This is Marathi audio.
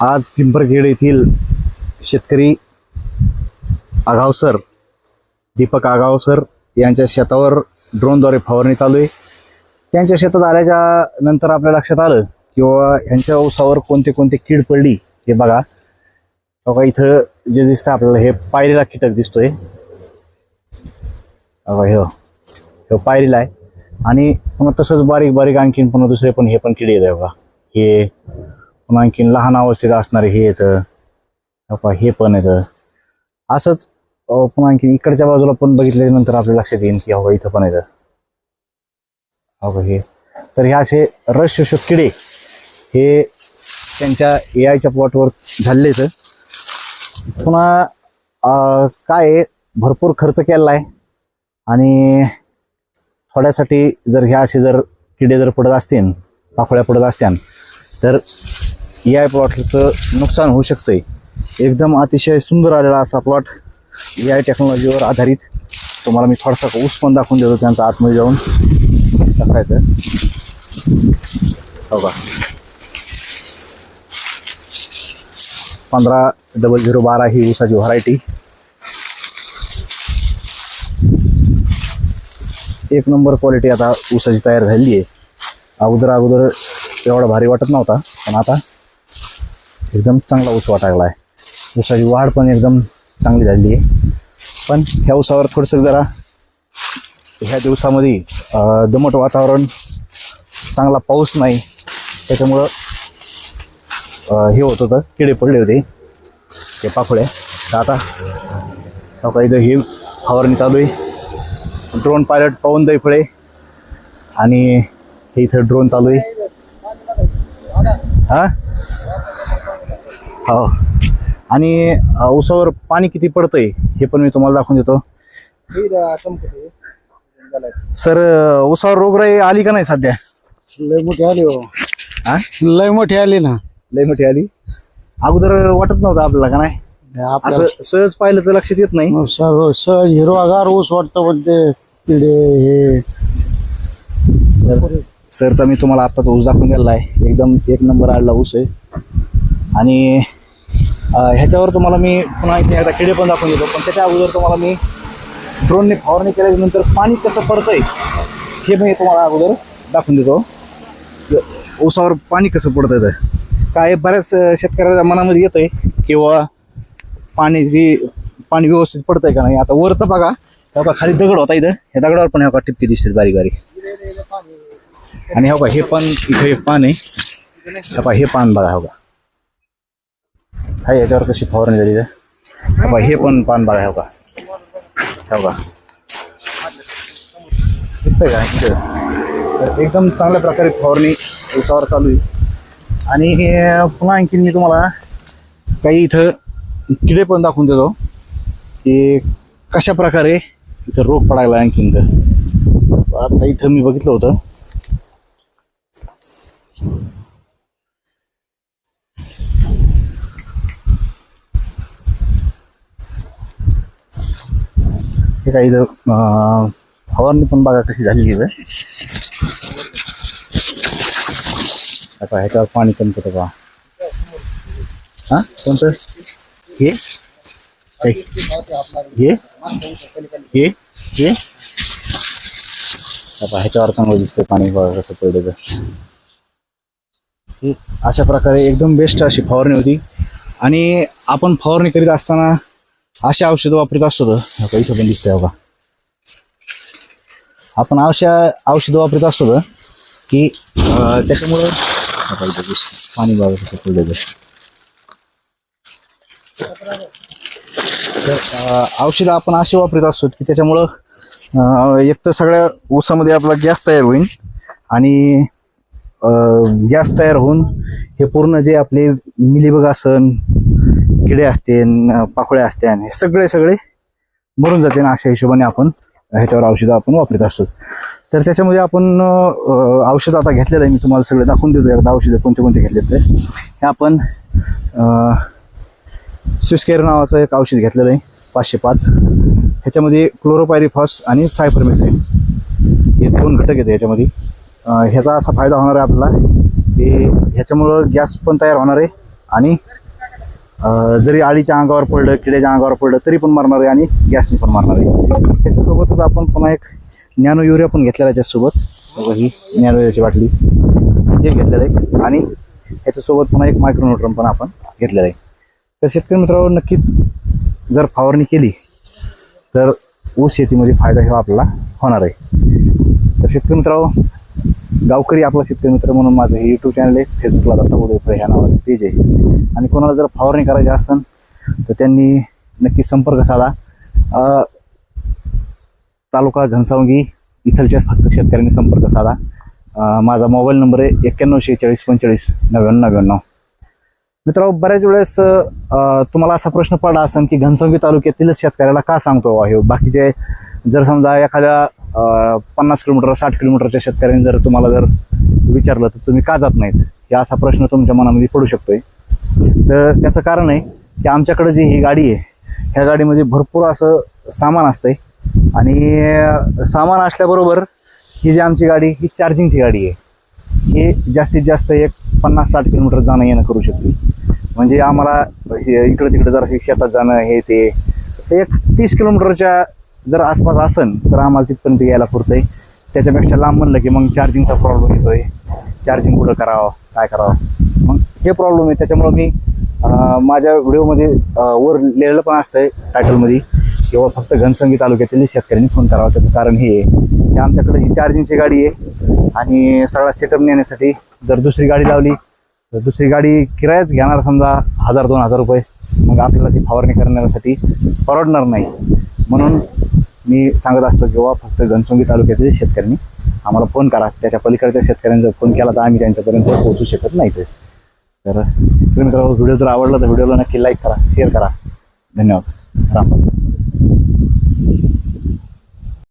आज पिंपरखेड येथील शेतकरी आगावसर दीपक आगावसर यांच्या शेतावर ड्रोनद्वारे फवारणी चालू आहे. त्यांच्या शेतात आल्याच्या नंतर आपल्या लक्षात आलं किंवा यांच्या ऊसावर कोणते कोणते कीड पडली हे बघा. बघा इथं जे दिसतं आपल्याला हे पायरीला कीटक दिसतोय. बघा हे पायरीला आहे आणि पुन्हा तसंच बारीक बारीक आणखीन पुन्हा दुसरे पण हे पण किडे येत आहे बघा. हे पुन्हा आणखीन लहान अवस्थेत असणारे हे येतं. हे पण येतं. असंच पुन्हा आणखीन इकडच्या बाजूला पण बघितल्यानंतर आपल्या लक्षात येईल की हो इथं पण येतं. हो हे तर हे असे रस शोषक किडे हे त्यांच्या एआयच्या प्लॉटवर झालेले आहेत. पुन्हा काय भरपूर खर्च केलेला आहे आणि थोड्यासाठी जर ह्या असे जर किडे जर पडत असतील पाखोळ्या पडत असत्यान तर एआय प्लॉटचं नुकसान होऊ शकतंय. एकदम अतिशय सुंदर आलेला असा प्लॉट एआय टेक्नॉलॉजीवर आधारित. तुम्हाला मी थोडासा ऊस पण दाखवून देतो त्यांचा आतमध्ये जाऊन कसा आहे तर हो का. 150012 ही ऊसाची व्हरायटी. एक नंबर क्वालिटी आता ऊसाची तयार झालेली आहे. अगोदर एवढा भारी वाटत नव्हता पण आता एकदम चांगला ऊस वाटायला आहे. ऊसाची वाढ पण एकदम चांगली झालेली आहे. पण ह्या ऊसावर थोडंसं जरा ह्या दिवसामध्ये दमट वातावरण, चांगला पाऊस नाही त्याच्यामुळं हे होत होतं, किडे पडले होते ते पाखोळ्या. तर आता इथं ही फवारणी चालू आहे. ड्रोन पायलट पवन दैफळे आणि हे इथं ड्रोन चालू आहे. हा हो आणि ऊसावर पाणी किती पडतंय हे पण मी तुम्हाला दाखवून देतो. सर ऊसावर रोगराई आली का नाही सध्या? लय मोठी आली हो. हा लय मोठी आली ना. लय मोठी आली. अगोदर वाटत नव्हतं आपल्याला का नाही? असं सहज पाहिलं तर लक्षात येत नाही. सहज हिरवागार ऊस वाटतं पण ते किडे हे. सर तर मी तुम्हाला आत्ताच ऊस दाखवून दिलेला आहे. एकदम एक नंबर आलेला ऊस आहे आणि ह्याच्यावर तुम्हाला मी पुन्हा एकदा किडे पण दाखवून देतो. पण त्याच्या अगोदर तुम्हाला मी ड्रोनने फवारणी केल्यानंतर पाणी कसं पडतंय हे मी तुम्हाला अगोदर दाखवून देतो. ऊसावर पाणी कसं पडतंय तर काय बऱ्याच शेतकऱ्याच्या मनामध्ये येतंय किंवा पाणी व्यवस्थित पडतंय का नाही. आता वर तर बघा खाली दगड होता. इथं ह्या दगडावर पण ह्या टिपके दिसतात बारीक बारीक. आणि हो का हे पण इथं एक पान आहे. हे पान बघा हो का. हा याच्यावर कशी फवारणी झाली तर हे पण पान बघा हो का. हो का दिसतंय का इथं. तर एकदम चांगल्या प्रकारे फवारणी ऊसावर चालू आहे. आणि पुन्हा आणखीन मी तुम्हाला काही इथं किडे पण दाखवून देतो की कशा प्रकारे इथं रोग पडायला. आणखीन तर आता इथं मी बघितलं होतं हे काही इथं फवारणी पण बघा कशी झालेली आहे. आता ह्याच्यावर पाणी चमकत बघा. हा कोणतं हे हे हे हे आता ह्याच्यावर चांगलं दिसतंय पाणी बघा कसं पडलं तर. अशा प्रकारे एकदम बेस्ट अशी फवारणी होती. आणि आपण फवारणी करीत असताना अशा औषधं वापरत असतो तर इथं पण दिसतंय बघा. आपण औषधं वापरत असतो तर की त्याच्यामुळं पाणी बघा कसं पडलं तर औषधं आपण असे वापरत असतो की त्याच्यामुळं एक तर सगळ्या ऊसामध्ये आपला गॅस तयार होईल आणि गॅस तयार होऊन हे पूर्ण जे आपले मिलीबग असन किडे असते पाखोळ्या असते हे सगळे मरून जाते ना. अशा हिशोबाने आपण ह्याच्यावर औषधं आपण वापरत असतो. तर त्याच्यामध्ये आपण औषध आता घेतलेलं आहे. मी तुम्हाला सगळे दाखवून देतो एकदा औषधं कोणते कोणते घेतले. तर हे आपण स्विसकेअर नावाचं एक औषध घेतलेलं आहे 505. ह्याच्यामध्ये क्लोरोपायरिफॉस आणि सायपरमेथ्रिन हे 2 घटक आहेत ह्याच्यामध्ये. ह्याचा असा फायदा होणार आहे आपल्याला की ह्याच्यामुळं गॅस पण तयार होणार आहे आणि जरी आळीच्या अंगावर पडलं किड्याच्या अंगावर पडलं तरी पण मारणार आहे आणि गॅसने पण मारणार आहे. त्याच्यासोबतच आपण पुन्हा एक नॅनो युरिया पण घेतलेला आहे त्याच्यासोबत. बघा ही नॅनो युरियाची बाटली हे घेतलेलं आहे आणि ह्याच्यासोबत पुन्हा एक मायक्रोन्यूट्रन पण आपण घेतलेलं आहे. तर शेतकरी मित्रांनो नक्कीच जर फवारणी केली तर ऊस शेतीमध्ये फायदा हा आपल्याला होणार आहे. तर शेतकरी मित्रांनो गावकरी आपला शेतकरी मित्र म्हणून माझं हे यूट्यूब चॅनल आहे. फेसबुकला दत्ता प्रे ह्या नावाचं पेज आहे आणि कोणाला जर फवारणी करायची असेल तर त्यांनी नक्की संपर्क साधा. तालुका घनसावंगी इथलच्या फक्त शेतकऱ्यांनी संपर्क साधा. माझा मोबाईल नंबर आहे 9146459999. मित्रांनो बऱ्याच वेळेस तुम्हाला असा प्रश्न पडला असेल की घनसावंगी तालुक्यातील शेतकऱ्याला का सांगतो आहे. बाकीचे जर समजा एखाद्या 50 किलोमीटर 60 किलोमीटरच्या शेतकऱ्यांनी जर तुम्हाला जर विचारलं तर तुम्ही का जात नाहीत, हे असा प्रश्न तुमच्या मनामध्ये पडू शकतोय. तर त्याचं कारण आहे की आमच्याकडे जी ही गाडी आहे ह्या गाडीमध्ये भरपूर असं सामान असतंय आणि सामान असल्याबरोबर ही जी आमची गाडी ही चार्जिंगची गाडी आहे. ही जास्तीत जास्त एक 50-60 किलोमीटर जाणं येणं करू शकते. म्हणजे आम्हाला इकडं तिकडं जर शेतात जाणं हे ते एक 30 किलोमीटरच्या जर आसपास असेल तर आम्हाला तिथपर्यंत यायला पुरतंय. त्याच्यापेक्षा लांब म्हणलं की मग चार्जिंगचा प्रॉब्लेम येतोय. चार्जिंग कुठं करावं काय करावं मग हे प्रॉब्लेम आहे. त्याच्यामुळं मी माझ्या व्हिडिओमध्ये वर लिहिलेलं पण असतंय टायटलमध्ये किंवा फक्त घनसावंगी तालुक्यातील शेतकऱ्यांनी फोन करावा. त्याचं कारण हे आहे की आमच्याकडे ही चार्जिंगची गाडी आहे आणि सगळा सेटअप नेण्यासाठी जर दुसरी गाडी लावली तर दुसरी गाडी किरायाच घेणार समजा 1000-2000 रुपये, मग आपल्याला ती फवारणी करण्यासाठी परवडणार नाही. म्हणून मी सांगत असतो किंवा फक्त घनसावंगी तालुक्यातील शेतकऱ्यांनी आम्हाला फोन करा. त्याच्या पलीकडच्या शेतकऱ्यांनी जर फोन केला तर आम्ही त्यांच्यापर्यंत पोहोचू शकत नाही. तर शेतकरी मित्रांनो व्हिडिओ जर आवडला तर व्हिडिओला नक्की लाईक करा, शेअर करा. धन्यवाद. राम.